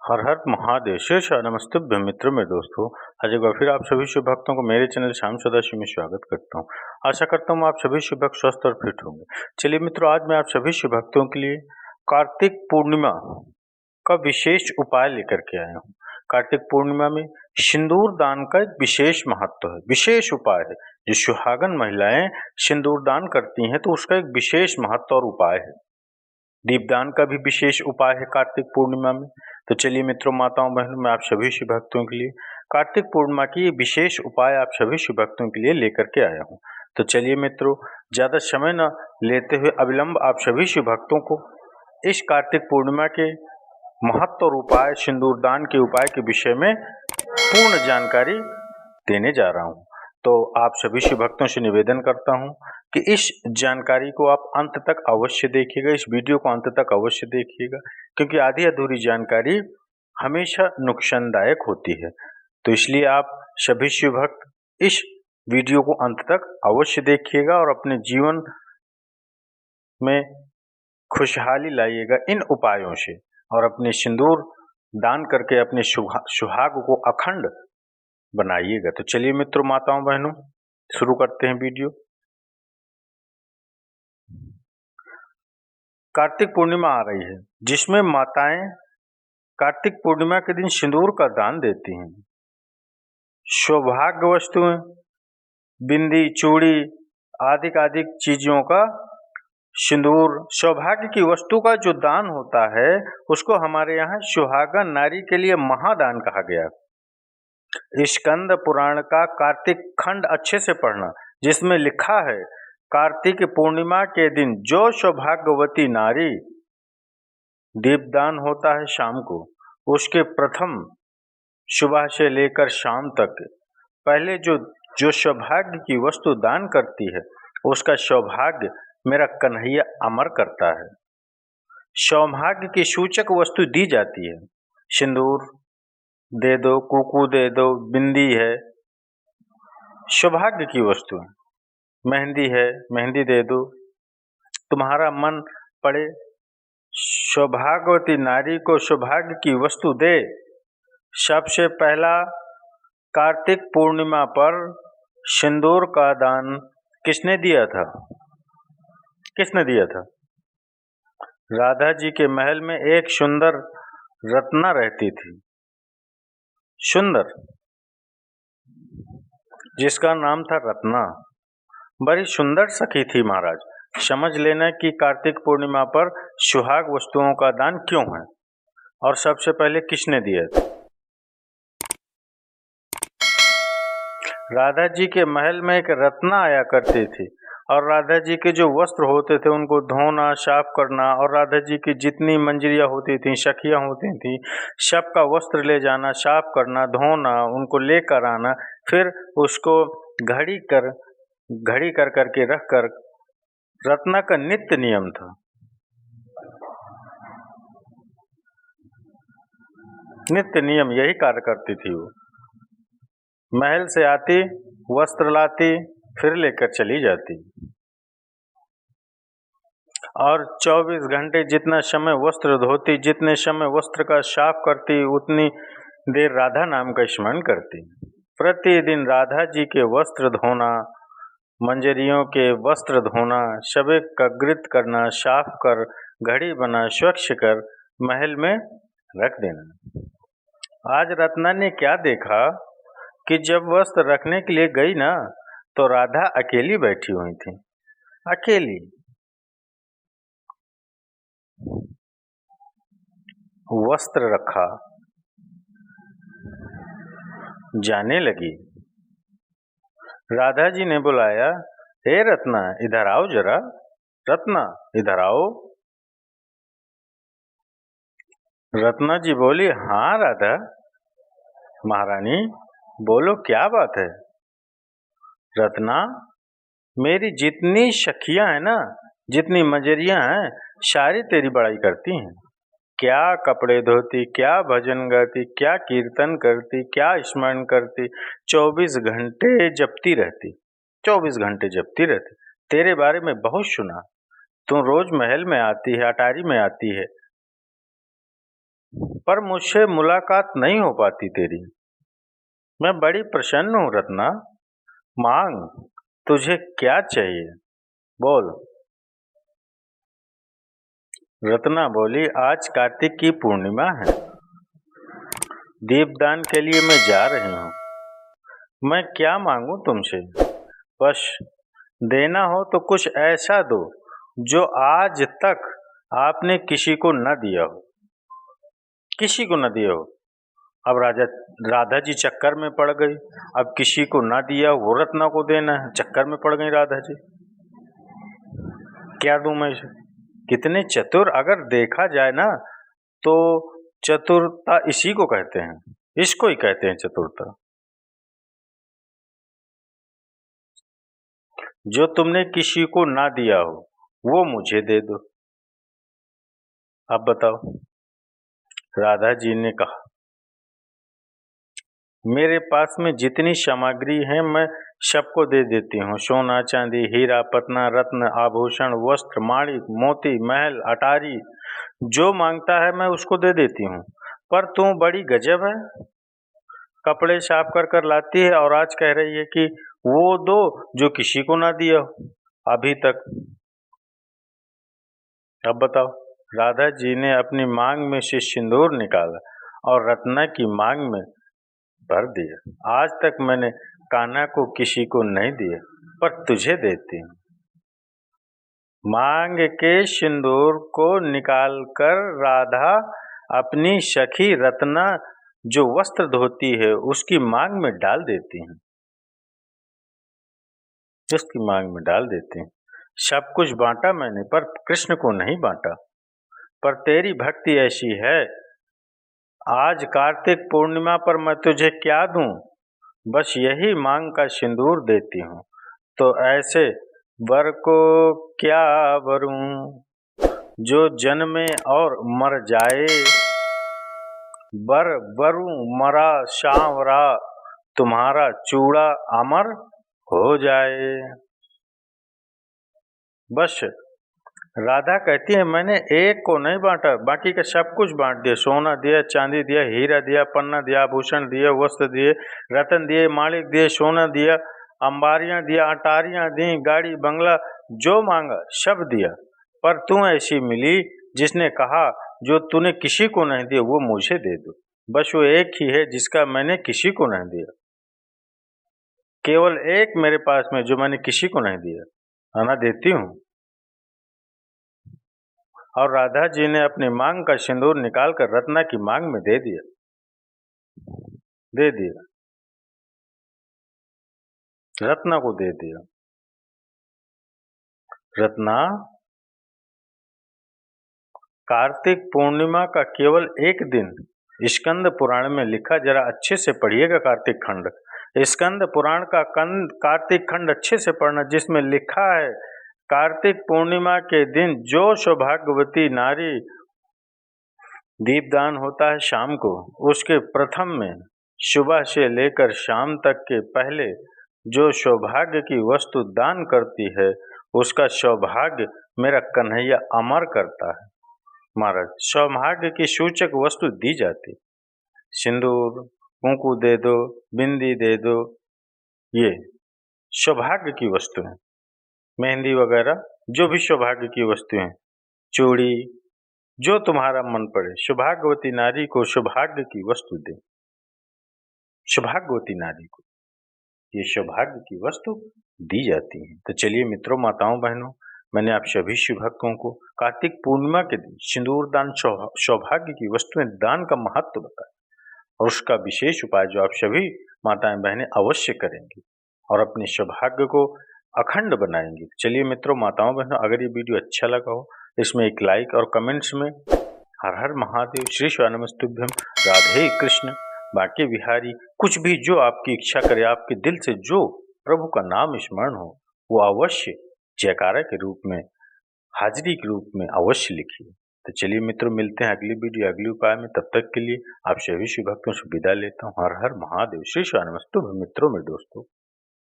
हर हर महादेव शेष नमस्तुभ्य मित्रों में दोस्तों। आज एक बार फिर आप सभी शिव भक्तों को मेरे चैनल श्याम सदाशिव में स्वागत करता हूं। आशा करता हूं आप सभी शिव भक्त स्वस्थ और फिट होंगे। चलिए मित्रों, आज मैं आप सभी शिव भक्तों के लिए कार्तिक पूर्णिमा का विशेष उपाय लेकर के आया हूँ। कार्तिक पूर्णिमा में सिंदूर दान का एक विशेष महत्व है, विशेष उपाय है। जो सुहागन महिलाएं सिंदूर दान करती हैं तो उसका एक विशेष महत्व और उपाय है। दीपदान का भी विशेष उपाय है कार्तिक पूर्णिमा में। तो चलिए मित्रों, माताओं बहनों, मैं आप सभी शिव भक्तों के लिए कार्तिक पूर्णिमा की ये विशेष उपाय आप सभी शिव भक्तों के लिए लेकर के आया हूँ। तो चलिए मित्रों, ज्यादा समय न लेते हुए अविलंब आप सभी शिव भक्तों को इस कार्तिक पूर्णिमा के महत्व और उपाय, सिंदूर दान के उपाय के विषय में पूर्ण जानकारी देने जा रहा हूँ। तो आप सभी शिव भक्तों से निवेदन करता हूँ कि इस जानकारी को आप अंत तक अवश्य देखिएगा, इस वीडियो को अंत तक अवश्य देखिएगा, क्योंकि आधी अधूरी जानकारी हमेशा नुकसानदायक होती है। तो इसलिए आप सभी शिव भक्त इस वीडियो को अंत तक अवश्य देखिएगा और अपने जीवन में खुशहाली लाइएगा इन उपायों से, और अपने सिंदूर दान करके अपने सुहाग को अखंड बनाइएगा। तो चलिए मित्रों, माताओं बहनों, शुरू करते हैं वीडियो। कार्तिक पूर्णिमा आ रही है, जिसमें माताएं कार्तिक पूर्णिमा के दिन सिंदूर का दान देती हैं। सौभाग्य वस्तुएं, बिंदी, चूड़ी आदि चीजों का सिंदूर, सौभाग्य की वस्तु का जो दान होता है उसको हमारे यहाँ सुहागन नारी के लिए महादान कहा गया। स्कंद पुराण का कार्तिक खंड अच्छे से पढ़ना, जिसमें लिखा है कार्तिक पूर्णिमा के दिन जो सौभाग्यवती नारी दीपदान होता है शाम को, उसके प्रथम सुबह से लेकर शाम तक पहले जो सौभाग्य की वस्तु दान करती है उसका सौभाग्य मेरा कन्हैया अमर करता है। सौभाग्य की सूचक वस्तु दी जाती है। सिंदूर दे दो, कुकू दे दो, बिंदी है, सौभाग्य की वस्तु है। मेहंदी है, मेहंदी दे दो। तुम्हारा मन पड़े सौभाग्यवती नारी को सौभाग्य की वस्तु दे। सबसे पहला कार्तिक पूर्णिमा पर सिंदूर का दान किसने दिया था? किसने दिया था? राधा जी के महल में एक सुंदर रत्ना रहती थी, सुंदर, जिसका नाम था रत्ना। बड़ी सुंदर सखी थी महाराज। समझ लेना कि कार्तिक पूर्णिमा पर सुहाग वस्तुओं का दान क्यों है और सबसे पहले किसने दिया था। राधा जी के महल में एक रत्ना आया करती थी और राधा जी के जो वस्त्र होते थे उनको धोना, साफ करना, और राधा जी की जितनी मंजरियां होती थी, सखियां होती थी, सबका वस्त्र ले जाना, साफ करना, धोना, उनको लेकर आना, फिर उसको घड़ी कर करके रख कर, रत्ना का नित्य नियम था। नित्य नियम यही कार्य करती थी। वो महल से आती, वस्त्र लाती, फिर लेकर चली जाती, और 24 घंटे जितना समय वस्त्र धोती, जितने समय वस्त्र का साफ करती, उतनी देर राधा नाम का स्मरण करती। प्रतिदिन राधा जी के वस्त्र धोना, मंजरियों के वस्त्र धोना, शबे कगृत करना, साफ कर, घड़ी बना, स्वच्छ कर महल में रख देना। आज रत्ना ने क्या देखा कि जब वस्त्र रखने के लिए गई ना, तो राधा अकेली बैठी हुई थी, अकेली। वस्त्र रखा, जाने लगी। राधा जी ने बुलाया, हे रत्ना इधर आओ जरा, रत्ना इधर आओ। रत्ना जी बोली, हाँ राधा महारानी, बोलो क्या बात है। रत्ना, मेरी जितनी सखियां हैं ना, जितनी मंजरियां हैं, सारी तेरी बड़ाई करती हैं। क्या कपड़े धोती, क्या भजन गाती, क्या कीर्तन करती, क्या स्मरण करती, 24 घंटे जपती रहती, 24 घंटे जपती रहती। तेरे बारे में बहुत सुना, तू रोज महल में आती है, अटारी में आती है, पर मुझसे मुलाकात नहीं हो पाती तेरी। मैं बड़ी प्रसन्न हूँ रत्ना। मांग, तुझे क्या चाहिए, बोल। रत्ना बोली, आज कार्तिक की पूर्णिमा है, दीपदान के लिए मैं जा रही हूँ। मैं क्या मांगू तुमसे, बस देना हो तो कुछ ऐसा दो जो आज तक आपने किसी को न दिया हो, किसी को न दिया हो। अब राधा जी चक्कर में पड़ गई। अब किसी को ना दिया वो रत्ना को देना है, चक्कर में पड़ गई राधा जी। क्या दूं मैं इसे? कितने चतुर, अगर देखा जाए ना तो चतुरता इसी को कहते हैं, इसको ही कहते हैं चतुरता। जो तुमने किसी को ना दिया हो वो मुझे दे दो। अब बताओ, राधा जी ने कहा, मेरे पास में जितनी सामग्री है मैं सबको दे देती हूँ। सोना चांदी हीरा पतना रत्न आभूषण वस्त्र माणिक मोती महल अटारी, जो मांगता है मैं उसको दे देती हूँ। पर तू बड़ी गजब है, कपड़े साफ कर कर लाती है और आज कह रही है कि वो दो जो किसी को ना दिया हो अभी तक। अब बताओ, राधा जी ने अपनी मांग में से सिंदूर निकाला और रत्ना की मांग में भर दिया। आज तक मैंने कान्हा को किसी को नहीं दिया, पर तुझे देती हूँ। मांग के सिंदूर को निकालकर राधा अपनी सखी रत्ना जो वस्त्र धोती है उसकी मांग में डाल देती हैं, उसकी मांग में डाल देती हैं। सब कुछ बांटा मैंने पर कृष्ण को नहीं बांटा। पर तेरी भक्ति ऐसी है, आज कार्तिक पूर्णिमा पर मैं तुझे क्या दूं, बस यही मांग का सिंदूर देती हूँ। तो ऐसे वर को क्या वरूं जो जन्मे और मर जाए, वर वरूं मरा सांवरा तुम्हारा चूड़ा अमर हो जाए। बस राधा कहती है मैंने एक को नहीं बांटा, बाकी का सब कुछ बांट दिया। सोना दिया चांदी दिया हीरा दिया पन्ना दिया आभूषण दिए वस्त्र दिए रतन दिए माणिक दिए सोना दिया अंबारियां दिया अटारियां दी गाड़ी बंगला जो मांगा सब दिया। पर तू ऐसी मिली जिसने कहा जो तूने किसी को नहीं दिया वो मुझे दे दो। बस वो एक ही है जिसका मैंने किसी को नहीं दिया, केवल एक मेरे पास में जो मैंने किसी को नहीं दिया, आना देती हूँ। और राधा जी ने अपनी मांग का सिंदूर निकालकर रत्ना की मांग में दे दिया, दे दिया, रत्ना को दे दिया। रत्ना, कार्तिक पूर्णिमा का केवल एक दिन स्कंद पुराण में लिखा, जरा अच्छे से पढ़िएगा कार्तिक खंड, स्कंद पुराण का कार्तिक खंड अच्छे से पढ़ना, जिसमें लिखा है कार्तिक पूर्णिमा के दिन जो सौभाग्यवती नारी दीपदान होता है शाम को, उसके प्रथम में सुबह से लेकर शाम तक के पहले जो सौभाग्य की वस्तु दान करती है उसका सौभाग्य मेरा कन्हैया अमर करता है। महाराज, सौभाग्य की सूचक वस्तु दी जाती, सिंदूर कुंकू दे दो बिंदी दे दो, ये सौभाग्य की वस्तु है। मेहंदी वगैरह जो भी सौभाग्य की वस्तु है, चूड़ी, जो तुम्हारा मन पड़े, सौभाग्यवती नारी को सौभाग्य की वस्तु दे। सौभाग्यवती नारी को ये सौभाग्य की वस्तु दी जाती है। तो चलिए मित्रों माताओं बहनों, मैंने आप सभी शिव भक्तों को कार्तिक पूर्णिमा के दिन सिंदूर दान सौभाग्य की वस्तुएं दान का महत्व बताया और उसका विशेष उपाय जो आप सभी माताएं बहनें अवश्य करेंगी और अपने सौभाग्य को अखंड बनाएंगे। चलिए मित्रों माताओं बहनों, अगर ये वीडियो अच्छा लगा हो इसमें एक लाइक और कमेंट्स में हर हर महादेव श्री शिवानमस्तुभ्यम राधे कृष्ण बांके बिहारी, कुछ भी जो आपकी इच्छा करे, आपके दिल से जो प्रभु का नाम स्मरण हो वो अवश्य जयकारा के रूप में, हाजिरी के रूप में अवश्य लिखिए। तो चलिए मित्रों, मिलते हैं अगली वीडियो अगली उपाय में। तब तक के लिए आप सभी शिव भक्तों से विदा लेता हूँ। हर हर महादेव श्री शिवानमस्तुभ्यम मित्रों में दोस्तों।